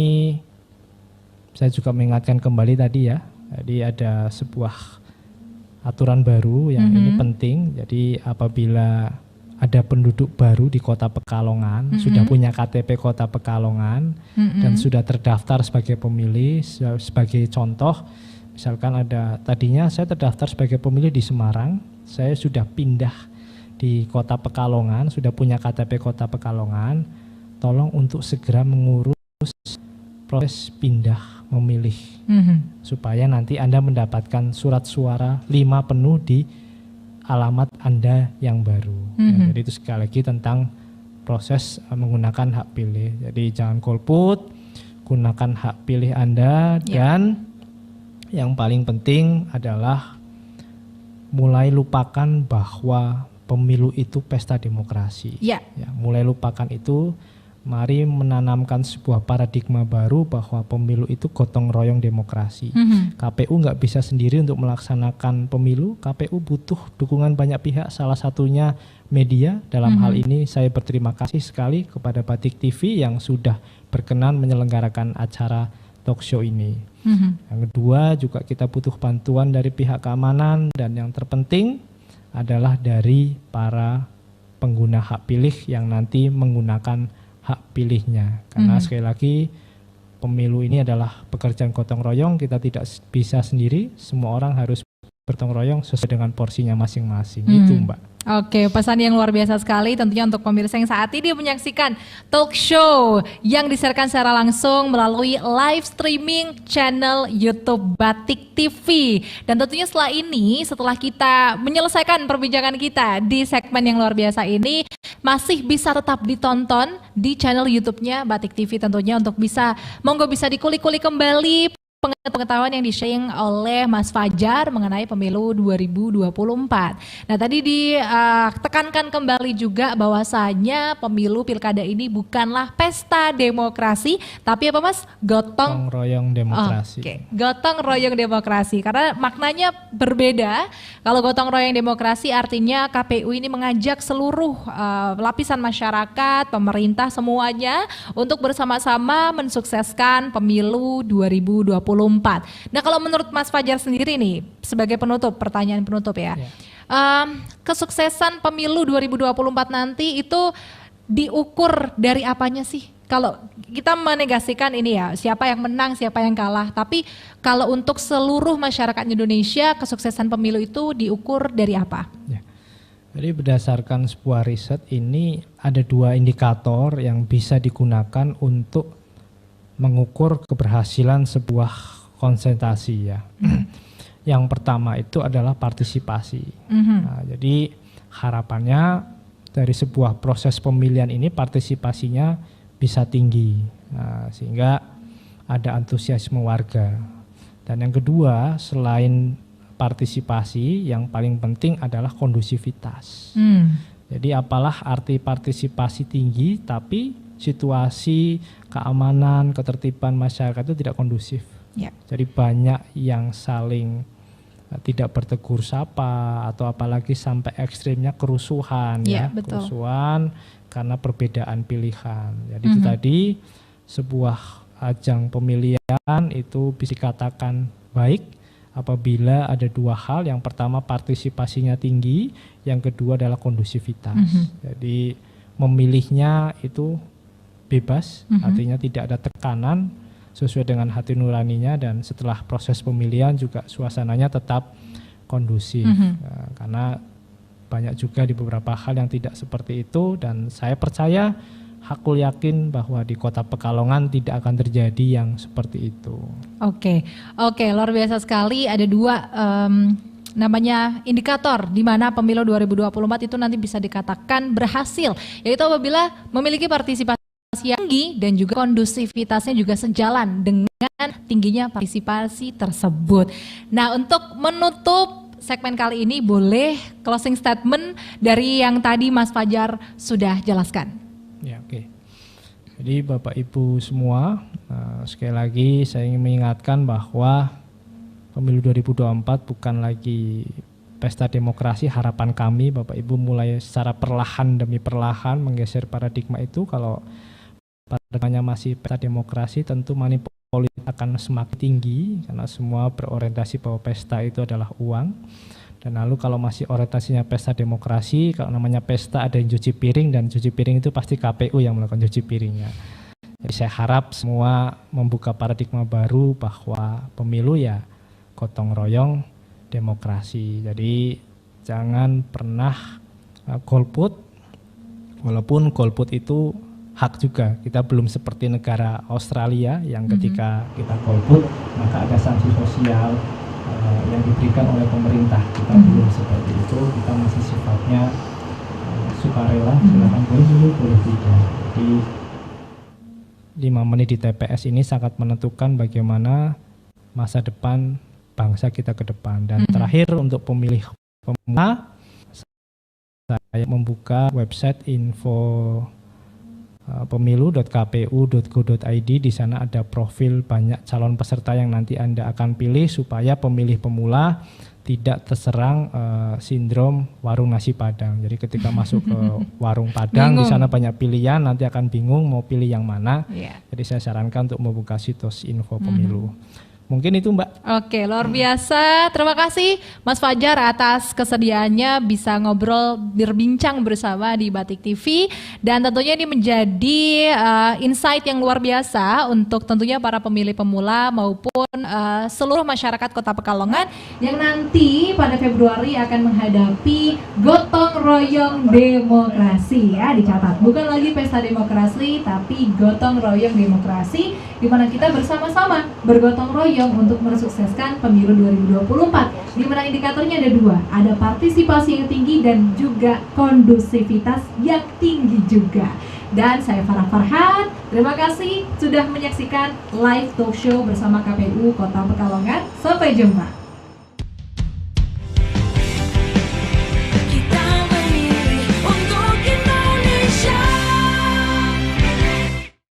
saya juga mengingatkan kembali tadi ya. Jadi ada sebuah aturan baru yang ini penting. Jadi apabila ada penduduk baru di Kota Pekalongan, sudah punya KTP Kota Pekalongan dan sudah terdaftar sebagai pemilih. Sebagai contoh, misalkan tadinya saya terdaftar sebagai pemilih di Semarang, saya sudah pindah di Kota Pekalongan, sudah punya KTP Kota Pekalongan, tolong untuk segera mengurus proses pindah memilih, supaya nanti Anda mendapatkan surat suara 5 penuh di alamat Anda yang baru. Jadi itu sekali lagi tentang proses menggunakan hak pilih. Jadi jangan golput, gunakan hak pilih Anda, dan yang paling penting adalah mulai lupakan bahwa pemilu itu pesta demokrasi. Ya, mulai lupakan itu. Mari menanamkan sebuah paradigma baru bahwa pemilu itu gotong royong demokrasi. KPU nggak bisa sendiri untuk melaksanakan pemilu. KPU butuh dukungan banyak pihak, salah satunya media. Dalam hal ini saya berterima kasih sekali kepada Batik TV yang sudah berkenan menyelenggarakan acara talk show ini. Yang kedua juga kita butuh bantuan dari pihak keamanan, dan yang terpenting adalah dari para pengguna hak pilih yang nanti menggunakan hak pilihnya, karena sekali lagi pemilu ini adalah pekerjaan gotong royong, kita tidak bisa sendiri, semua orang harus bergotong royong sesuai dengan porsinya masing-masing. Itu Mbak. Oke, pesan yang luar biasa sekali tentunya untuk pemirsa yang saat ini menyaksikan talk show yang disiarkan secara langsung melalui live streaming channel YouTube Batik TV. Dan tentunya setelah kita menyelesaikan perbincangan kita di segmen yang luar biasa ini, masih bisa tetap ditonton di channel YouTube-nya Batik TV tentunya untuk bisa dikulik-kulik kembali pengetahuan yang di-sharing oleh Mas Fajar mengenai pemilu 2024. Nah tadi ditekankan kembali juga bahwasanya pemilu pilkada ini bukanlah pesta demokrasi, tapi apa Mas? Gotong royong demokrasi. Oke, gotong royong demokrasi. Karena maknanya berbeda. Kalau gotong royong demokrasi artinya KPU ini mengajak seluruh lapisan masyarakat, pemerintah semuanya untuk bersama-sama mensukseskan pemilu 2024. Nah kalau menurut Mas Fajar sendiri nih, sebagai penutup, pertanyaan penutup ya. Kesuksesan pemilu 2024 nanti itu diukur dari apanya sih? Kalau kita menegasikan ini ya, siapa yang menang, siapa yang kalah. Tapi kalau untuk seluruh masyarakat Indonesia, kesuksesan pemilu itu diukur dari apa? Ya. Jadi berdasarkan sebuah riset ini ada 2 indikator yang bisa digunakan untuk mengukur keberhasilan sebuah konsentrasi ya. Yang pertama itu adalah partisipasi. Nah, jadi harapannya dari sebuah proses pemilihan ini partisipasinya bisa tinggi, nah, sehingga ada antusiasme warga. Dan yang kedua selain partisipasi, yang paling penting adalah kondusivitas. Jadi apalah arti partisipasi tinggi tapi situasi keamanan, ketertiban masyarakat itu tidak kondusif. Jadi banyak yang saling tidak bertegur sapa atau apalagi sampai ekstrimnya kerusuhan betul. Kerusuhan karena perbedaan pilihan. Jadi itu tadi sebuah ajang pemilihan itu bisa dikatakan baik apabila ada 2 hal. Yang pertama partisipasinya tinggi, yang kedua adalah kondusivitas. Jadi memilihnya itu bebas, artinya tidak ada tekanan, sesuai dengan hati nuraninya, dan setelah proses pemilihan juga suasananya tetap kondusif. Nah, karena banyak juga di beberapa hal yang tidak seperti itu, dan saya percaya, hakul yakin bahwa di Kota Pekalongan tidak akan terjadi yang seperti itu. Oke, luar biasa sekali. Ada 2 namanya indikator di mana pemilu 2024 itu nanti bisa dikatakan berhasil, yaitu apabila memiliki partisipasi yang tinggi dan juga kondusivitasnya juga sejalan dengan tingginya partisipasi tersebut. Nah, untuk menutup segmen kali ini boleh closing statement dari yang tadi Mas Fajar sudah jelaskan. Ya, oke. Jadi Bapak Ibu semua, sekali lagi saya ingin mengingatkan bahwa pemilu 2024 bukan lagi pesta demokrasi. Harapan kami Bapak Ibu mulai secara perlahan demi perlahan menggeser paradigma itu. Kalau paradigmanya masih pesta demokrasi, tentu money politik akan semakin tinggi karena semua berorientasi bahwa pesta itu adalah uang. Dan lalu kalau masih orientasinya pesta demokrasi, kalau namanya pesta ada yang cuci piring, dan cuci piring itu pasti KPU yang melakukan cuci piringnya. Jadi saya harap semua membuka paradigma baru bahwa pemilu ya gotong royong demokrasi. Jadi jangan pernah golput, walaupun golput itu hak juga. Kita belum seperti negara Australia yang ketika kita golput maka ada sanksi sosial yang diberikan oleh pemerintah. Kita belum seperti itu, kita masih sifatnya sukarela, silakan boleh tidak. Jadi 5 menit di TPS ini sangat menentukan bagaimana masa depan bangsa kita ke depan. Dan terakhir untuk pemilih pemula, saya membuka website info pemilu.kpu.go.id. Di sana ada profil banyak calon peserta yang nanti Anda akan pilih supaya pemilih pemula tidak terserang sindrom warung nasi Padang. Jadi ketika masuk ke warung Padang di sana banyak pilihan, nanti akan bingung mau pilih yang mana. Jadi saya sarankan untuk membuka situs info pemilu. Mungkin itu Mbak. Oke, luar biasa. Terima kasih Mas Fajar atas kesediaannya bisa ngobrol, berbincang bersama di Batik TV. Dan tentunya ini menjadi insight yang luar biasa untuk tentunya para pemilih pemula maupun seluruh masyarakat Kota Pekalongan yang nanti pada Februari akan menghadapi gotong royong demokrasi ya, dicatat. Bukan lagi pesta demokrasi tapi gotong royong demokrasi, di mana kita bersama-sama bergotong royong untuk mensukseskan pemilu 2024, di mana indikatornya ada 2, ada partisipasi yang tinggi dan juga kondusivitas yang tinggi juga. Dan saya Farah Farhan, terima kasih sudah menyaksikan live talk show bersama KPU Kota Pekalongan. Sampai jumpa.